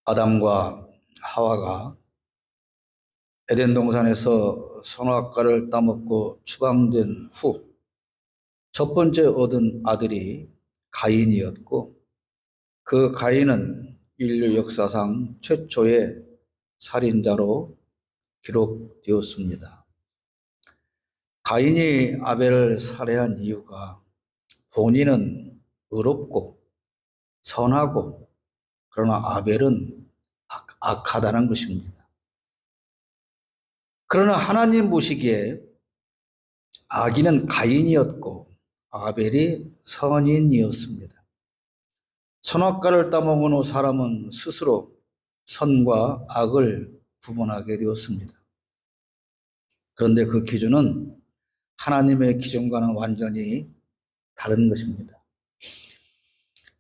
아담과 하와가 에덴 동산에서 선악과를 따먹고 추방된 후 첫 번째 얻은 아들이 가인이었고, 그 가인은 인류 역사상 최초의 살인자로 기록되었습니다. 가인이 아벨을 살해한 이유가 본인은 의롭고 선하고, 그러나 아벨은 악하다는 것입니다. 그러나 하나님 보시기에 악인은 가인이었고 아벨이 선인이었습니다. 선악과를 따먹은 후 사람은 스스로 선과 악을 구분하게 되었습니다. 그런데 그 기준은 하나님의 기준과는 완전히 다른 것입니다.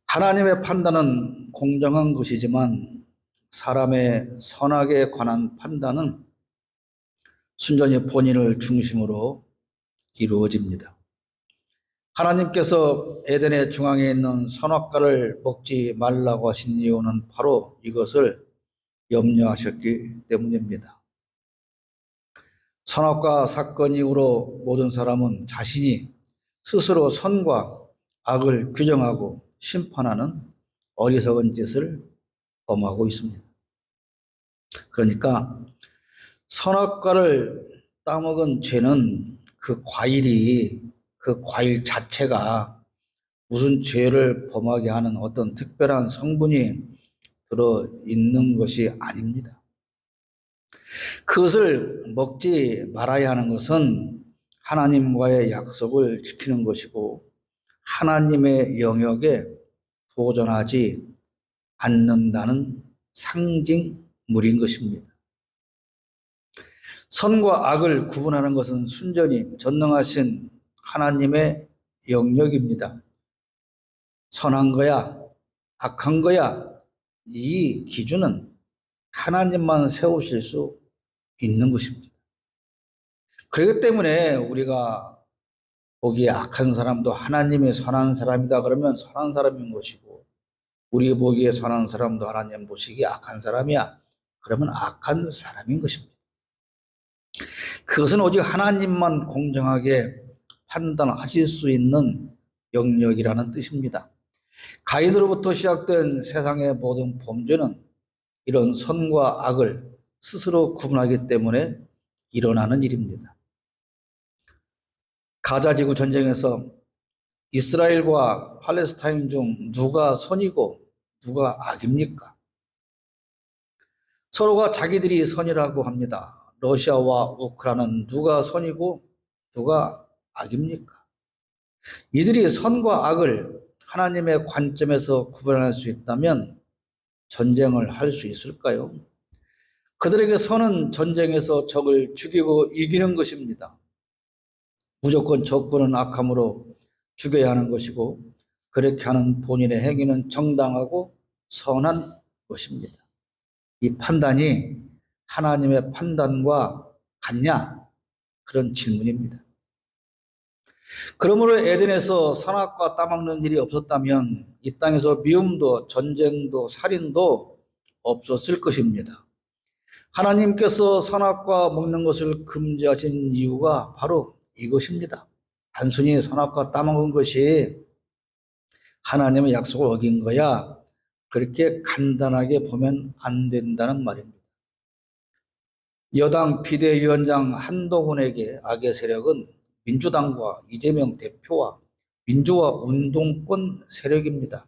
하나님의 판단은 공정한 것이지만 사람의 선악에 관한 판단은 순전히 본인을 중심으로 이루어집니다. 하나님께서 에덴의 중앙에 있는 선악과를 먹지 말라고 하신 이유는 바로 이것을 염려하셨기 때문입니다. 선악과 사건 이후로 모든 사람은 자신이 스스로 선과 악을 규정하고 심판하는 어리석은 짓을 범하고 있습니다. 그러니까 선악과를 따먹은 죄는 그 과일 자체가 무슨 죄를 범하게 하는 어떤 특별한 성분이 들어있는 것이 아닙니다. 그것을 먹지 말아야 하는 것은 하나님과의 약속을 지키는 것이고 하나님의 영역에 도전하지 않는다는 상징물인 것입니다. 선과 악을 구분하는 것은 순전히 전능하신 하나님의 영역입니다. 선한 거야, 악한 거야, 이 기준은 하나님만 세우실 수 있는 것입니다. 그렇기 때문에 우리가 보기에 악한 사람도 하나님의 선한 사람이다 그러면 선한 사람인 것이고, 우리 보기에 선한 사람도 하나님 보시기에 악한 사람이야 그러면 악한 사람인 것입니다. 그것은 오직 하나님만 공정하게 판단하실 수 있는 영역이라는 뜻입니다. 가인으로부터 시작된 세상의 모든 범죄는 이런 선과 악을 스스로 구분하기 때문에 일어나는 일입니다. 가자지구 전쟁에서 이스라엘과 팔레스타인 중 누가 선이고 누가 악입니까? 서로가 자기들이 선이라고 합니다. 러시아와 우크라이나는 누가 선이고 누가 악입니까? 이들이 선과 악을 하나님의 관점에서 구분할 수 있다면 전쟁을 할 수 있을까요? 그들에게 선은 전쟁에서 적을 죽이고 이기는 것입니다. 무조건 적군은 악함으로 죽여야 하는 것이고 그렇게 하는 본인의 행위는 정당하고 선한 것입니다. 이 판단이 하나님의 판단과 같냐? 그런 질문입니다. 그러므로 에덴에서 선악과 따먹는 일이 없었다면 이 땅에서 미움도 전쟁도 살인도 없었을 것입니다. 하나님께서 선악과 먹는 것을 금지하신 이유가 바로 이것입니다. 단순히 선악과 따먹은 것이 하나님의 약속을 어긴 거야, 그렇게 간단하게 보면 안 된다는 말입니다. 여당 비대위원장 한동훈에게 악의 세력은 민주당과 이재명 대표와 민주화 운동권 세력입니다.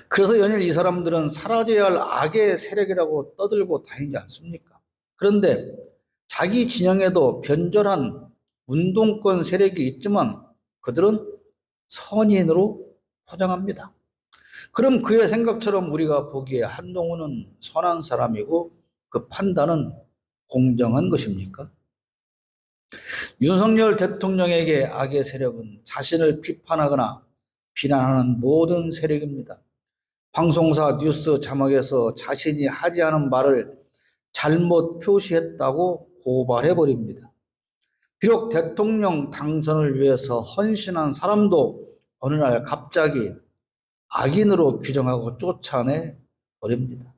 그래서 연일 이 사람들은 사라져야 할 악의 세력이라고 떠들고 다니지 않습니까? 그런데 자기 진영에도 변절한 운동권 세력이 있지만 그들은 선인으로 포장합니다. 그럼 그의 생각처럼 우리가 보기에 한동훈은 선한 사람이고 그 판단은 공정한 것입니까? 윤석열 대통령에게 악의 세력은 자신을 비판하거나 비난하는 모든 세력입니다. 방송사 뉴스 자막에서 자신이 하지 않은 말을 잘못 표시했다고 고발해버립니다. 비록 대통령 당선을 위해서 헌신한 사람도 어느 날 갑자기 악인으로 규정하고 쫓아내 버립니다.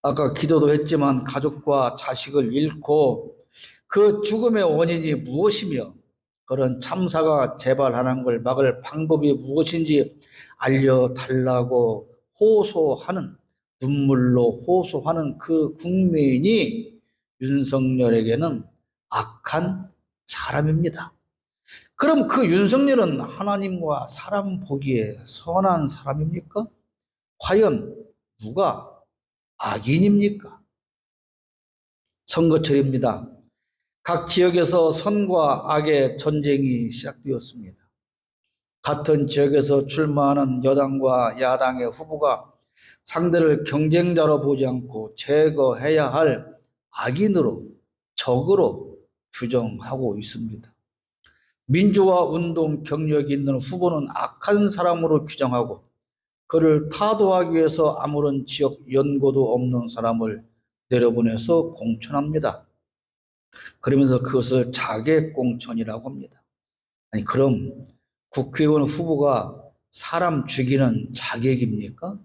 아까 기도도 했지만 가족과 자식을 잃고 그 죽음의 원인이 무엇이며 그런 참사가 재발하는 걸 막을 방법이 무엇인지 알려달라고 호소하는, 눈물로 호소하는 그 국민이 윤석열에게는 악한 사람입니다. 그럼 그 윤석열은 하나님과 사람 보기에 선한 사람입니까? 과연 누가 악인입니까? 선거철입니다. 각 지역에서 선과 악의 전쟁이 시작되었습니다. 같은 지역에서 출마하는 여당과 야당의 후보가 상대를 경쟁자로 보지 않고 제거해야 할 악인으로, 적으로 규정하고 있습니다. 민주화 운동 경력이 있는 후보는 악한 사람으로 규정하고 그를 타도하기 위해서 아무런 지역 연고도 없는 사람을 내려보내서 공천합니다. 그러면서 그것을 자객공천이라고 합니다. 아니 그럼 국회의원 후보가 사람 죽이는 자객입니까?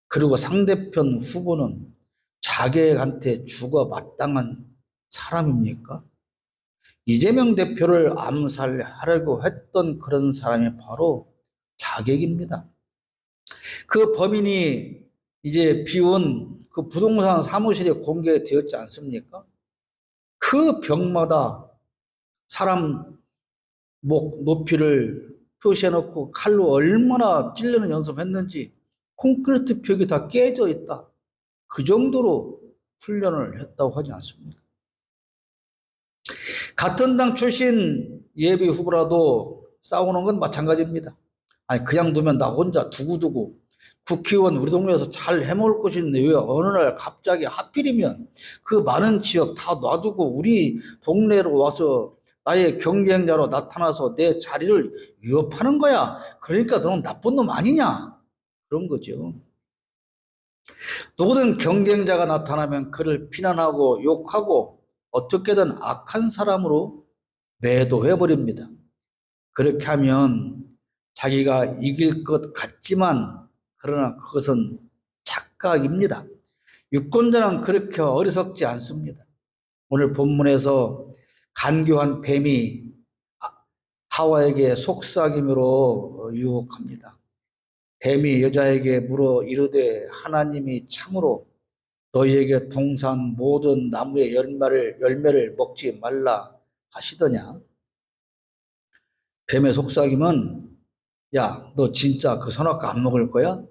그리고 상대편 후보는 자객한테 죽어 마땅한 사람입니까? 이재명 대표를 암살하려고 했던 그런 사람이 바로 자객입니다. 그 범인이 이제 비운 그 부동산 사무실에 공개되었지 않습니까? 그 벽마다 사람 목 높이를 표시해놓고 칼로 얼마나 찔르는 연습했는지 콘크리트 벽이 다 깨져 있다. 그 정도로 훈련을 했다고 하지 않습니까? 같은 당 출신 예비 후보라도 싸우는 건 마찬가지입니다. 아니 그냥 두면 나 혼자 두고두고 국회의원 우리 동네에서 잘 해먹을 것인데 왜 어느 날 갑자기 하필이면 그 많은 지역 다 놔두고 우리 동네로 와서 나의 경쟁자로 나타나서 내 자리를 위협하는 거야. 그러니까 너는 나쁜 놈 아니냐. 그런 거죠. 누구든 경쟁자가 나타나면 그를 비난하고 욕하고 어떻게든 악한 사람으로 매도해버립니다. 그렇게 하면 자기가 이길 것 같지만 그러나 그것은 착각입니다. 유권자는 그렇게 어리석지 않습니다. 오늘 본문에서 간교한 뱀이 하와에게 속삭임으로 유혹합니다. 뱀이 여자에게 물어 이르되 하나님이 참으로 너희에게 동산 모든 나무의 열매를 먹지 말라 하시더냐? 뱀의 속삭임은 야, 너 진짜 그 선악과 안 먹을 거야?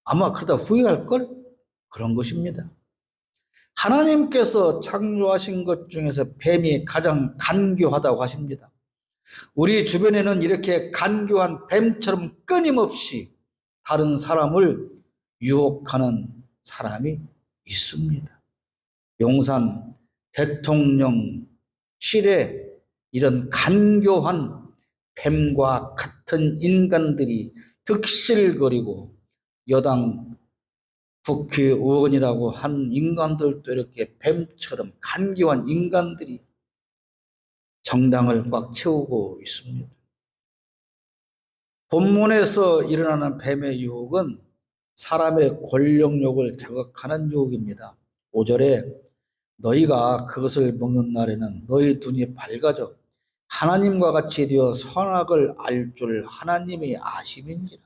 아마 그러다 후회할걸? 그런 것입니다. 하나님께서 창조하신 것 중에서 뱀이 가장 간교하다고 하십니다. 우리 주변에는 이렇게 간교한 뱀처럼 끊임없이 다른 사람을 유혹하는 사람이 있습니다. 용산 대통령실에 이런 간교한 뱀과 같은 인간들이 득실거리고 여당 국회의원이라고 한 인간들도 이렇게 뱀처럼 간교한 인간들이 정당을 꽉 채우고 있습니다. 본문에서 일어나는 뱀의 유혹은 사람의 권력욕을 자극하는 유혹입니다. 5절에 너희가 그것을 먹는 날에는 너희 눈이 밝아져 하나님과 같이 되어 선악을 알 줄 하나님이 아심인지라.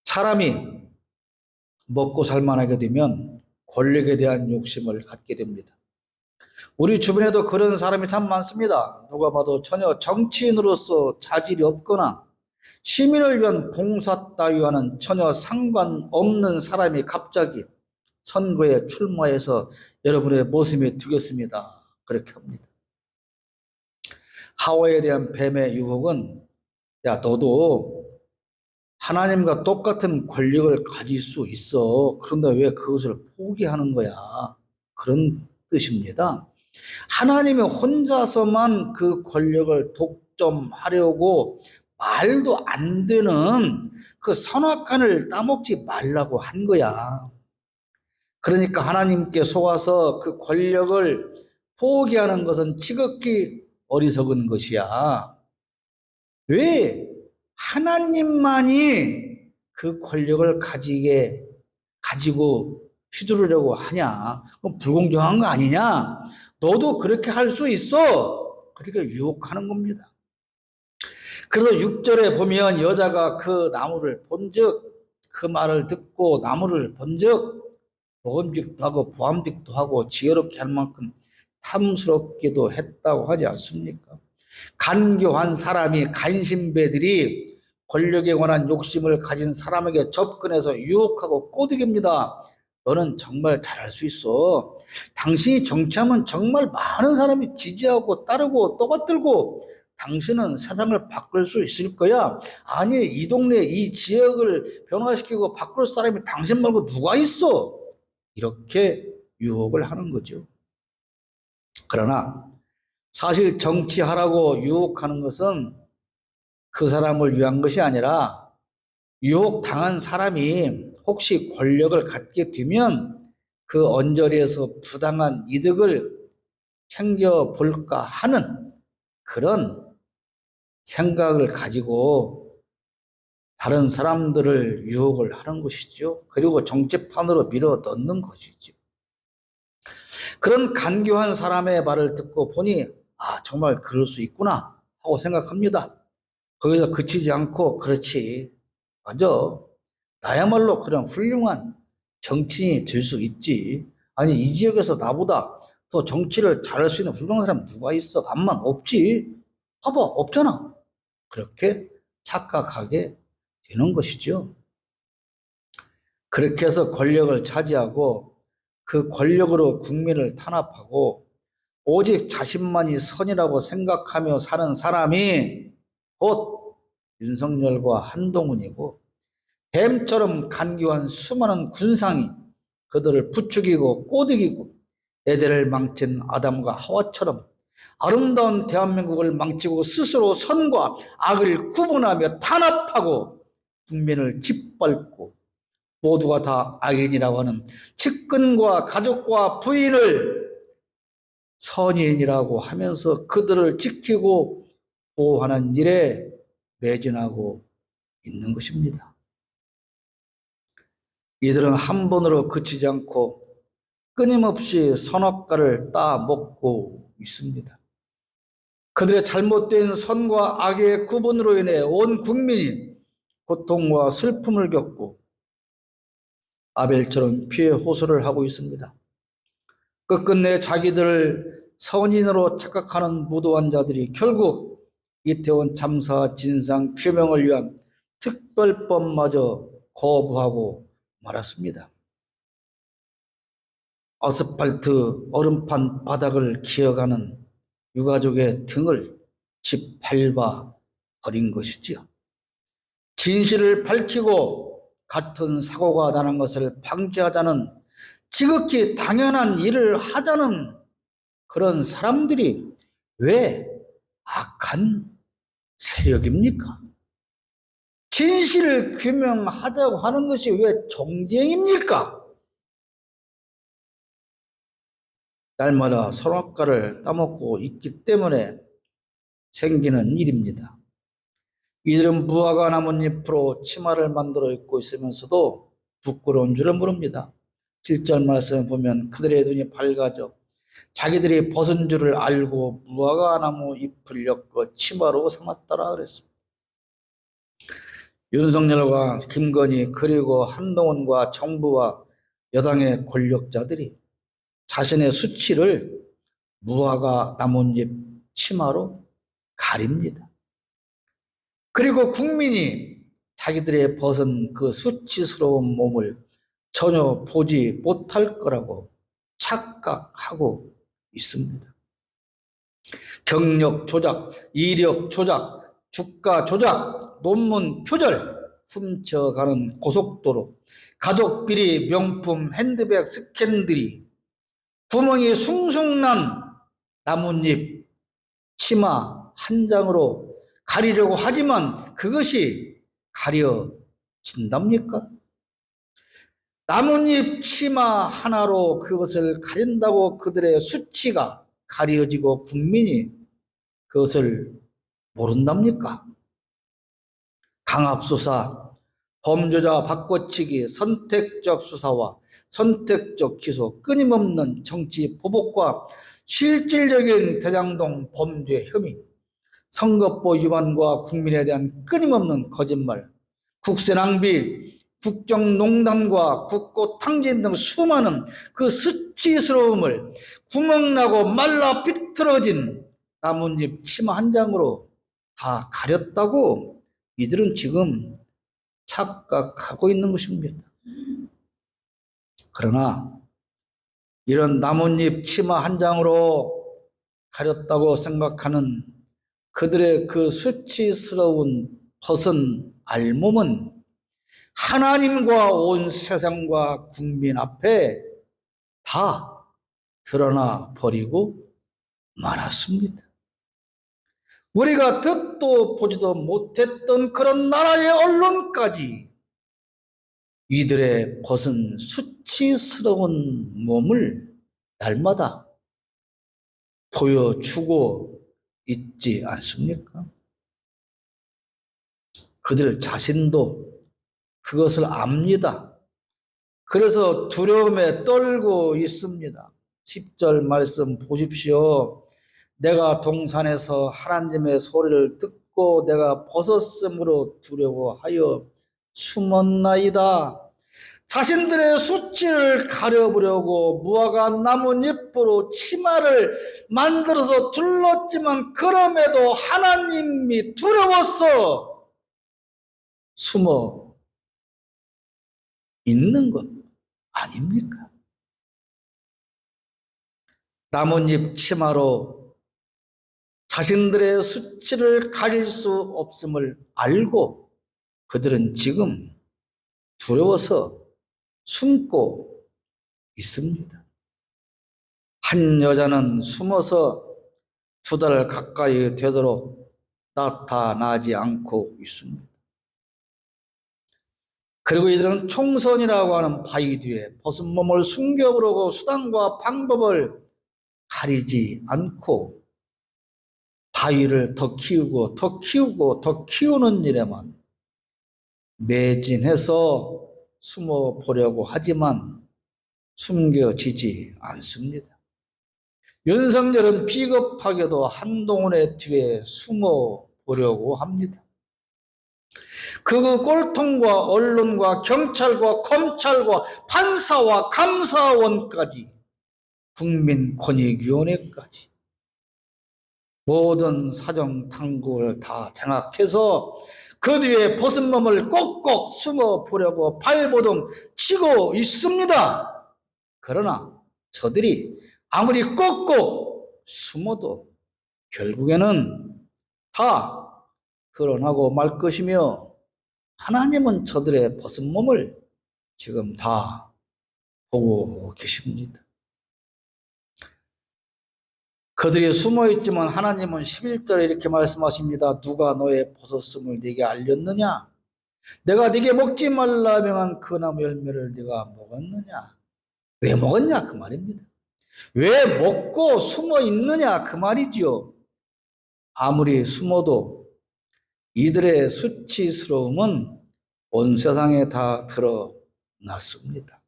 사람이 먹고 살만하게 되면 권력에 대한 욕심을 갖게 됩니다. 우리 주변에도 그런 사람이 참 많습니다. 누가 봐도 전혀 정치인으로서 자질이 없거나 시민을 위한 봉사 따위와는 전혀 상관없는 사람이 갑자기 선거에 출마해서 여러분의 모습이 되겠습니다. 그렇게 합니다. 하와에 대한 뱀의 유혹은 야 너도 하나님과 똑같은 권력을 가질 수 있어. 그런데 왜 그것을 포기하는 거야? 그런 뜻입니다. 하나님이 혼자서만 그 권력을 독점하려고 말도 안 되는 그 선악간을 따먹지 말라고 한 거야. 그러니까 하나님께 속아서 그 권력을 포기하는 것은 지극히 어리석은 것이야. 왜 하나님만이 그 권력을 가지고 휘두르려고 하냐? 그건 불공정한 거 아니냐? 너도 그렇게 할 수 있어. 그렇게 유혹하는 겁니다. 그래서 6절에 보면 여자가 그 나무를 본즉 그 말을 듣고 나무를 본즉 먹음직도 하고 보암직도 하고 지혜롭게 할 만큼 탐스럽기도 했다고 하지 않습니까? 간교한 사람이 간신배들이 권력에 관한 욕심을 가진 사람에게 접근해서 유혹하고 꼬드깁니다. 너는 정말 잘할 수 있어. 당신이 정치하면 정말 많은 사람이 지지하고 따르고 떠받들고 당신은 세상을 바꿀 수 있을 거야. 아니, 이 동네 이 지역을 변화시키고 바꿀 사람이 당신 말고 누가 있어? 이렇게 유혹을 하는 거죠. 그러나 사실 정치하라고 유혹하는 것은 그 사람을 위한 것이 아니라 유혹당한 사람이 혹시 권력을 갖게 되면 그 언저리에서 부당한 이득을 챙겨볼까 하는 그런 생각을 가지고 다른 사람들을 유혹을 하는 것이죠. 그리고 정치판으로 밀어 넣는 것이죠. 그런 간교한 사람의 말을 듣고 보니 정말 그럴 수 있구나 하고 생각합니다. 거기서 그치지 않고 그렇지, 맞아, 나야말로 그런 훌륭한 정치인이 될 수 있지. 아니, 이 지역에서 나보다 더 정치를 잘할 수 있는 훌륭한 사람 누가 있어? 암만 없지. 봐봐, 없잖아. 그렇게 착각하게 되는 것이죠. 그렇게 해서 권력을 차지하고 그 권력으로 국민을 탄압하고 오직 자신만이 선이라고 생각하며 사는 사람이 곧 윤석열과 한동훈이고, 뱀처럼 간교한 수많은 군상이 그들을 부추기고 꼬드기고 에덴을 망친 아담과 하와처럼 아름다운 대한민국을 망치고 스스로 선과 악을 구분하며 탄압하고 국민을 짓밟고 모두가 다 악인이라고 하는 측근과 가족과 부인을 선인이라고 하면서 그들을 지키고 보호하는 일에 매진하고 있는 것입니다. 이들은 한 번으로 그치지 않고 끊임없이 선악과를 따먹고 있습니다. 그들의 잘못된 선과 악의 구분으로 인해 온 국민이 고통과 슬픔을 겪고 아벨처럼 피해 호소를 하고 있습니다. 끝끝내 자기들을 선인으로 착각하는 무도한 자들이 결국 이태원 참사 진상 규명을 위한 특별법마저 거부하고 말았습니다. 아스팔트 얼음판 바닥을 기어가는 유가족의 등을 짓밟아 버린 것이지요. 진실을 밝히고 같은 사고가 나는 것을 방지하자는 지극히 당연한 일을 하자는 그런 사람들이 왜 악한 세력입니까? 진실을 규명하자고 하는 것이 왜 정쟁입니까? 날마다 선악과를 따먹고 있기 때문에 생기는 일입니다. 이들은 무화과 나뭇잎으로 치마를 만들어 입고 있으면서도 부끄러운 줄을 모릅니다. 7절 말씀을 보면 그들의 눈이 밝아져 자기들이 벗은 줄을 알고 무화과 나무 잎을 엮어 치마로 삼았더라 그랬습니다. 윤석열과 김건희 그리고 한동훈과 정부와 여당의 권력자들이 자신의 수치를 무화과 나뭇잎 치마로 가립니다. 그리고 국민이 자기들의 벗은 그 수치스러운 몸을 전혀 보지 못할 거라고 착각하고 있습니다. 경력 조작, 이력 조작, 주가 조작, 논문 표절, 훔쳐가는 고속도로, 가족비리, 명품, 핸드백, 스캔들이 구멍이 숭숭 난 나뭇잎 치마 한 장으로 가리려고 하지만 그것이 가려진답니까? 나뭇잎 치마 하나로 그것을 가린다고 그들의 수치가 가려지고 국민이 그것을 모른답니까? 강압수사, 범죄자 바꿔치기, 선택적 수사와 선택적 기소, 끊임없는 정치 보복과 실질적인 대장동 범죄 혐의, 선거법 위반과 국민에 대한 끊임없는 거짓말, 국세 낭비, 국정농단과 국고탕진 등 수많은 그 수치스러움을 구멍나고 말라 비틀어진 나뭇잎 치마 한 장으로 다 가렸다고 이들은 지금 착각하고 있는 것입니다. 그러나 이런 나뭇잎 치마 한 장으로 가렸다고 생각하는 그들의 그 수치스러운 벗은 알몸은 하나님과 온 세상과 국민 앞에 다 드러나 버리고 말았습니다. 우리가 듣도 보지도 못했던 그런 나라의 언론까지 이들의 벗은 수치스러운 몸을 날마다 보여주고 있지 않습니까? 그들 자신도 그것을 압니다. 그래서 두려움에 떨고 있습니다. 10절 말씀 보십시오. 내가 동산에서 하나님의 소리를 듣고 내가 벗었으므로 두려워하여 숨었나이다. 자신들의 수치를 가려보려고 무화과 나뭇잎으로 치마를 만들어서 둘렀지만 그럼에도 하나님이 두려워서 숨어 있는 것 아닙니까? 나뭇잎 치마로 자신들의 수치를 가릴 수 없음을 알고 그들은 지금 두려워서 숨고 있습니다. 한 여자는 숨어서 2달 가까이 되도록 나타나지 않고 있습니다. 그리고 이들은 총선이라고 하는 바위 뒤에 벗은 몸을 숨겨보려고 수단과 방법을 가리지 않고 바위를 더 키우고 더 키우고 더 키우는 일에만 매진해서 숨어 보려고 하지만 숨겨지지 않습니다. 윤석열은 비겁하게도 한동훈의 뒤에 숨어 보려고 합니다. 그 꼴통과 언론과 경찰과 검찰과 판사와 감사원까지 국민권익위원회까지 모든 사정당국을 다 장악해서 그 뒤에 벗은 몸을 꼭꼭 숨어 보려고 발버둥 치고 있습니다. 그러나 저들이 아무리 꼭꼭 숨어도 결국에는 다 드러나고 말 것이며 하나님은 저들의 벗은 몸을 지금 다 보고 계십니다. 그들이 숨어있지만 하나님은 11절에 이렇게 말씀하십니다. 누가 너의 벗었음을 네게 알렸느냐? 내가 네게 먹지 말라 명한 그 나무 열매를 네가 먹었느냐? 왜 먹었냐? 그 말입니다. 왜 먹고 숨어 있느냐? 그 말이지요. 아무리 숨어도 이들의 수치스러움은 온 세상에 다 드러났습니다.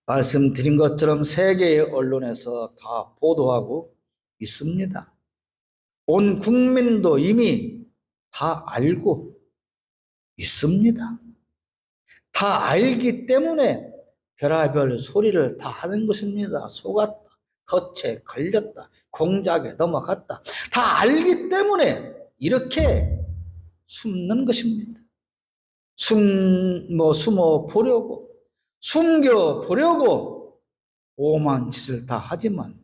말씀드린 것처럼 세계의 언론에서 다 보도하고 있습니다. 온 국민도 이미 다 알고 있습니다. 다 알기 때문에 별의별 소리를 다 하는 것입니다. 속았다, 거체 걸렸다, 공작에 넘어갔다. 다 알기 때문에 이렇게 숨는 것입니다. 숨어 보려고, 숨겨 보려고 오만 짓을 다 하지만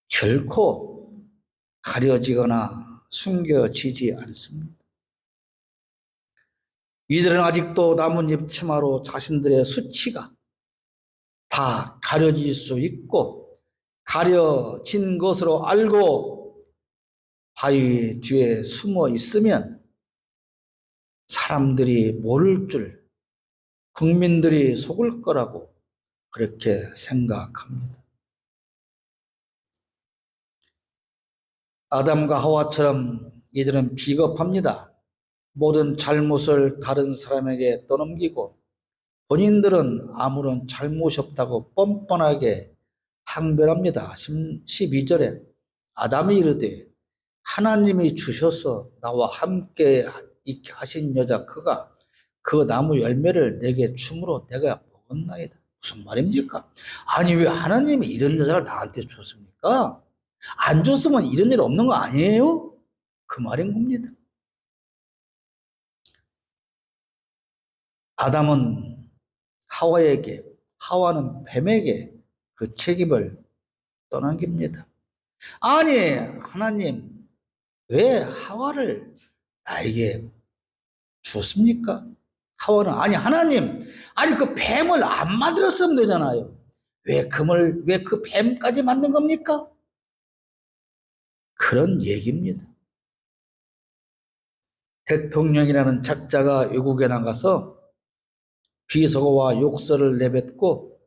결코 가려지거나 숨겨지지 않습니다. 이들은 아직도 나뭇잎 치마로 자신들의 수치가 다 가려질 수 있고 가려진 것으로 알고 바위 뒤에 숨어 있으면 사람들이 모를 줄, 국민들이 속을 거라고 그렇게 생각합니다. 아담과 하와처럼 이들은 비겁합니다. 모든 잘못을 다른 사람에게 떠넘기고 본인들은 아무런 잘못이 없다고 뻔뻔하게 항변합니다. 12절에 아담이 이르되 하나님이 주셔서 나와 함께 있게 하신 여자 그가 그 나무 열매를 내게 줌으로 내가 먹었나이다. 무슨 말입니까? 아니 왜 하나님이 이런 여자를 나한테 줬습니까? 안 줬으면 이런 일 없는 거 아니에요? 그 말인 겁니다. 아담은 하와에게, 하와는 뱀에게 그 책임을 떠넘깁니다. 아니 하나님 왜 하와를 나에게 줬습니까? 하와는 아니 하나님 아니 그 뱀을 안 만들었으면 되잖아요. 왜 그 뱀까지 만든 겁니까? 그런 얘기입니다. 대통령이라는 작자가 외국에 나가서 비속어와 욕설을 내뱉고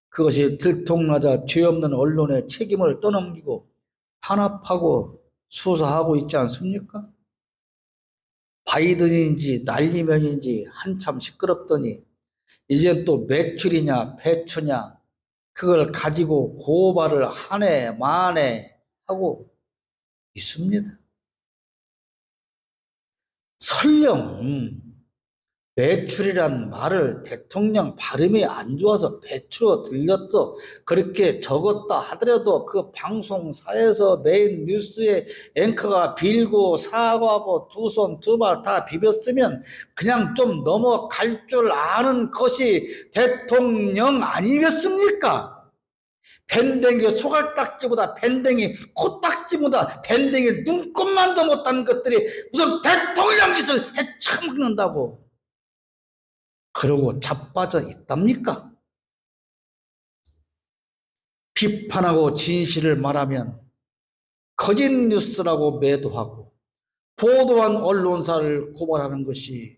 그것이 들통나자 죄 없는 언론의 책임을 떠넘기고 탄압하고 수사하고 있지 않습니까? 바이든인지 난리면인지 한참 시끄럽더니 이제 또 매출이냐 배추냐 그걸 가지고 고발을 한 해 만에 하고 있습니다. 설령 배출이란 말을 대통령 발음이 안 좋아서 배추로 들렸어 그렇게 적었다 하더라도 그 방송사에서 메인 뉴스에 앵커가 빌고 사과하고 두 손 두 발 다 비볐으면 그냥 좀 넘어갈 줄 아는 것이 대통령 아니겠습니까? 밴댕이 소갈딱지보다 밴댕이 코딱지보다 밴댕이 눈곱만도 못한 것들이 무슨 대통령 짓을 해쳐먹는다고 그러고 자빠져 있답니까? 비판하고 진실을 말하면 거짓 뉴스라고 매도하고 보도한 언론사를 고발하는 것이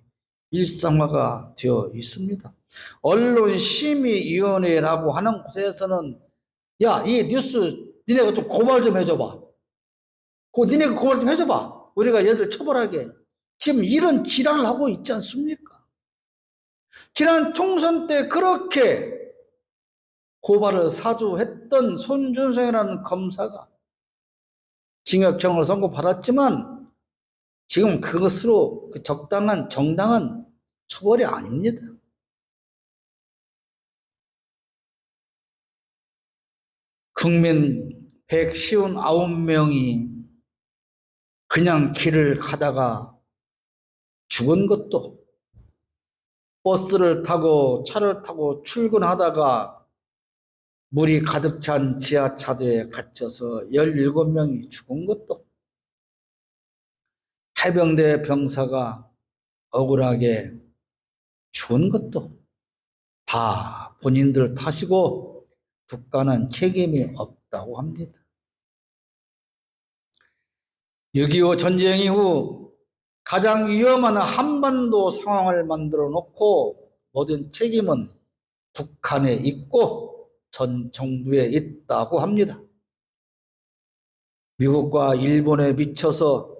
일상화가 되어 있습니다. 언론심의위원회라고 하는 곳에서는 야, 이 뉴스 니네가 좀 고발 좀 해줘봐. 니네가 고발 좀 해줘봐. 우리가 얘들 처벌하게. 지금 이런 지랄을 하고 있지 않습니까? 지난 총선 때 그렇게 고발을 사주했던 손준성이라는 검사가 징역형을 선고받았지만 지금 그것으로 적당한 정당한 처벌이 아닙니다. 국민 159명이 그냥 길을 가다가 죽은 것도 버스를 타고 차를 타고 출근하다가 물이 가득 찬 지하차도에 갇혀서 17명이 죽은 것도 해병대 병사가 억울하게 죽은 것도 다 본인들 탓이고 국가는 책임이 없다고 합니다. 6.25 전쟁 이후 가장 위험한 한반도 상황을 만들어 놓고 모든 책임은 북한에 있고 전 정부에 있다고 합니다. 미국과 일본에 미쳐서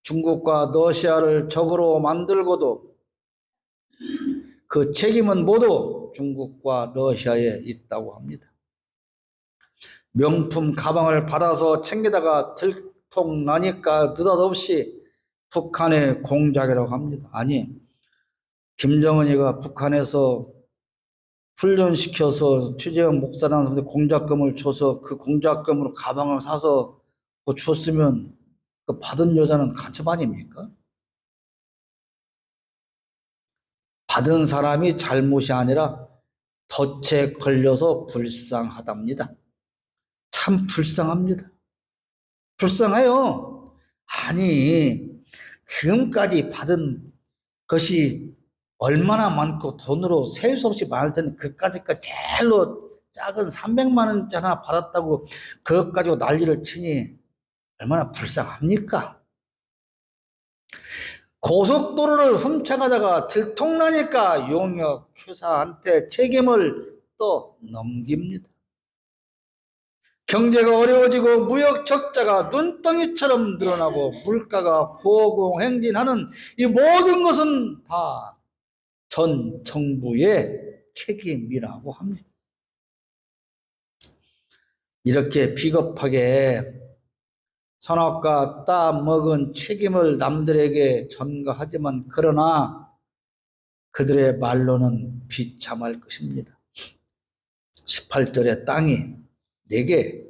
중국과 러시아를 적으로 만들고도 그 책임은 모두 중국과 러시아에 있다고 합니다. 명품 가방을 받아서 챙기다가 들통나니까 느닷없이 북한의 공작이라고 합니다. 아니, 김정은이가 북한에서 훈련시켜서 최재형 목사라는 사람한테 공작금을 줘서 그 공작금으로 가방을 사서 줬으면 그 받은 여자는 간첩 아닙니까? 받은 사람이 잘못이 아니라 덫에 걸려서 불쌍하답니다. 참 불쌍합니다. 불쌍해요. 아니 지금까지 받은 것이 얼마나 많고 돈으로 셀 수 없이 많을 텐데 그까짓까 제일로 작은 300만 원짜리 하나 받았다고 그것 가지고 난리를 치니 얼마나 불쌍합니까? 고속도로를 훔쳐가다가 들통나니까 용역 회사한테 책임을 또 넘깁니다. 경제가 어려워지고 무역 적자가 눈덩이처럼 늘어나고 물가가 고공행진하는 이 모든 것은 다 전 정부의 책임이라고 합니다. 이렇게 비겁하게 선악과 따먹은 책임을 남들에게 전가하지만 그러나 그들의 말로는 비참할 것입니다. 18절에 땅이 내게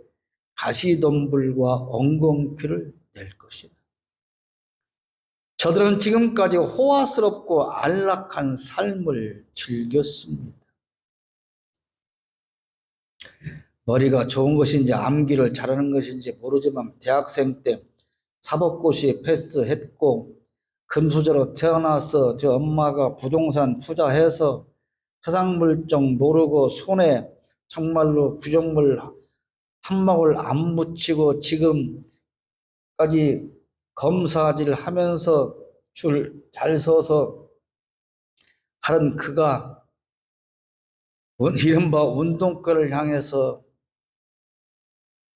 가시덤불과 엉겅퀴를 낼 것이다. 저들은 지금까지 호화스럽고 안락한 삶을 즐겼습니다. 머리가 좋은 것인지 암기를 잘하는 것인지 모르지만 대학생 때 사법고시 패스했고 금수저로 태어나서 저 엄마가 부동산 투자해서 세상물정 모르고 손에 정말로 구정물 한 방울 안 묻히고 지금까지 검사질 하면서 줄 잘 서서 하는 그가 이른바 운동권을 향해서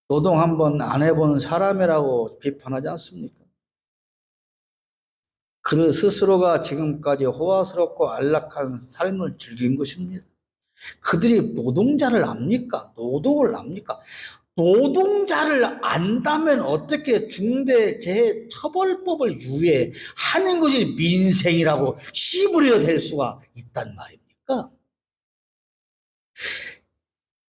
노동 한번 안 해본 사람이라고 비판하지 않습니까? 그들 스스로가 지금까지 호화스럽고 안락한 삶을 즐긴 것입니다. 그들이 노동자를 압니까? 노동을 압니까? 노동자를 안다면 어떻게 중대재해처벌법을 유예하는 것이 민생이라고 씨부려 될 수가 있단 말입니까?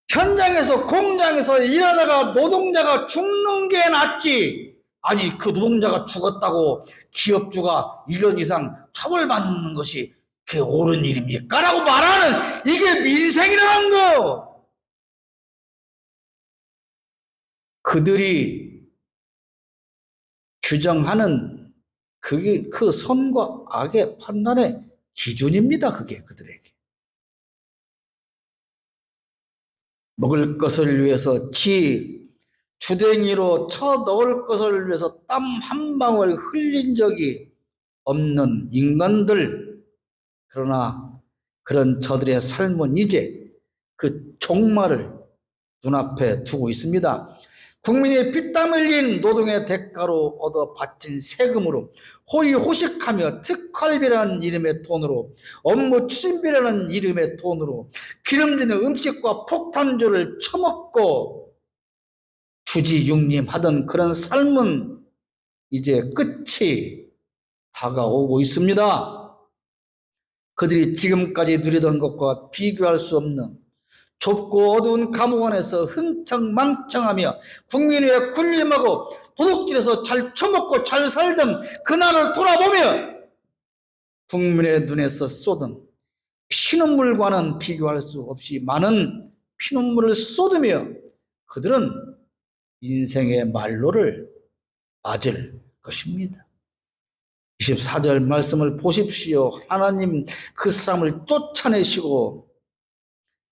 현장에서 공장에서 일하다가 노동자가 죽는 게 낫지. 아니 그 노동자가 죽었다고 기업주가 1년 이상 처벌받는 것이 그게 옳은 일입니까? 라고 말하는 이게 민생이라는 거. 그들이 규정하는 그게 그 선과 악의 판단의 기준입니다. 그게 그들에게. 먹을 것을 위해서 주댕이로 쳐 넣을 것을 위해서 땀 한 방울 흘린 적이 없는 인간들. 그러나 그런 저들의 삶은 이제 그 종말을 눈앞에 두고 있습니다. 국민이 피땀 흘린 노동의 대가로 얻어 바친 세금으로 호의호식하며 특활비라는 이름의 돈으로 업무 추진비라는 이름의 돈으로 기름지는 음식과 폭탄주를 처먹고 주지육림하던 그런 삶은 이제 끝이 다가오고 있습니다. 그들이 지금까지 누리던 것과 비교할 수 없는 좁고 어두운 감옥 안에서 흥청망청하며 국민 위에 군림하고 도둑질해서 잘 처먹고 잘 살던 그날을 돌아보며 국민의 눈에서 쏟은 피눈물과는 비교할 수 없이 많은 피눈물을 쏟으며 그들은 인생의 말로를 맞을 것입니다. 24절 말씀을 보십시오. 하나님 그 사람을 쫓아내시고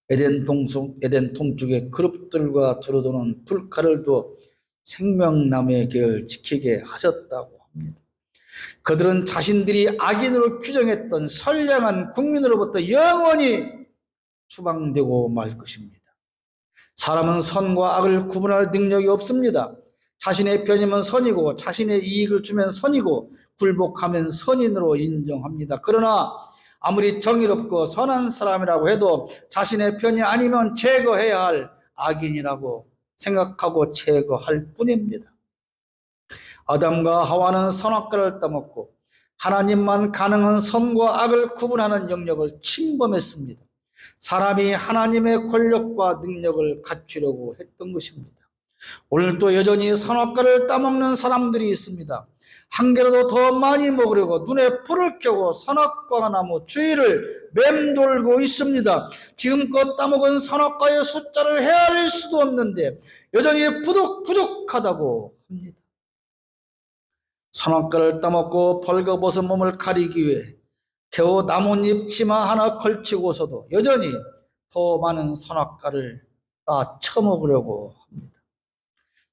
에덴 동쪽에 그룹들과 두루도는 불칼을 두어 생명나무의 길을 지키게 하셨다고 합니다. 그들은 자신들이 악인으로 규정했던 선량한 국민으로부터 영원히 추방되고 말 것입니다. 사람은 선과 악을 구분할 능력이 없습니다. 자신의 편이면 선이고 자신의 이익을 주면 선이고 굴복하면 선인으로 인정합니다. 그러나 아무리 정의롭고 선한 사람이라고 해도 자신의 편이 아니면 제거해야 할 악인이라고 생각하고 제거할 뿐입니다. 아담과 하와는 선악과를 따먹고 하나님만 가능한 선과 악을 구분하는 영역을 침범했습니다. 사람이 하나님의 권력과 능력을 갖추려고 했던 것입니다. 오늘도 여전히 선악과를 따먹는 사람들이 있습니다. 한 개라도 더 많이 먹으려고 눈에 불을 켜고 선악과 나무 주위를 맴돌고 있습니다. 지금껏 따먹은 선악과의 숫자를 헤아릴 수도 없는데 여전히 부족하다고 합니다. 선악과를 따먹고 벌거벗은 몸을 가리기 위해 겨우 나뭇잎 치마 하나 걸치고서도 여전히 더 많은 선악과를 따 처먹으려고 합니다.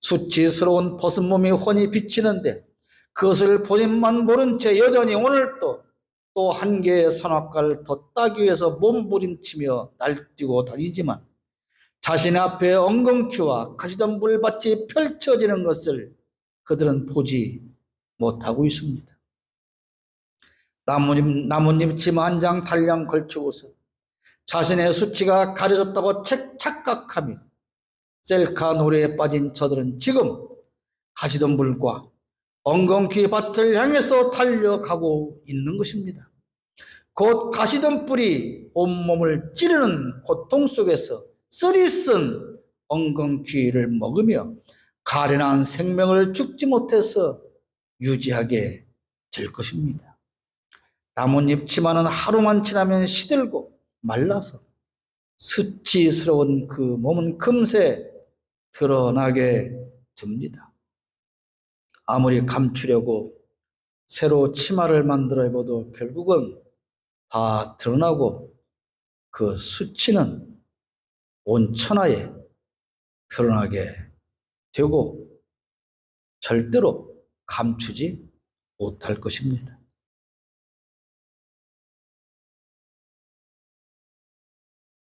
수치스러운 벗은 몸이 훤히 비치는데 그것을 본인만 모른 채 여전히 오늘 또 한 개의 선악과를 더 따기 위해서 몸부림치며 날뛰고 다니지만 자신의 앞에 엉겅퀴와 가시덤불밭이 펼쳐지는 것을 그들은 보지 못하고 있습니다. 나뭇잎 치마 한 장 달랑 걸치고서 자신의 수치가 가려졌다고 착각하며 셀카 노래에 빠진 저들은 지금 가시덤불과 엉겅퀴 밭을 향해서 달려가고 있는 것입니다. 곧 가시덤불이 온몸을 찌르는 고통 속에서 쓰리쓴 엉겅퀴를 먹으며 가련한 생명을 죽지 못해서 유지하게 될 것입니다. 나뭇잎 치마는 하루만 지나면 시들고 말라서 수치스러운 그 몸은 금세 드러나게 됩니다. 아무리 감추려고 새로 치마를 만들어 입어도 결국은 다 드러나고 그 수치는 온 천하에 드러나게 되고 절대로 감추지 못할 것입니다.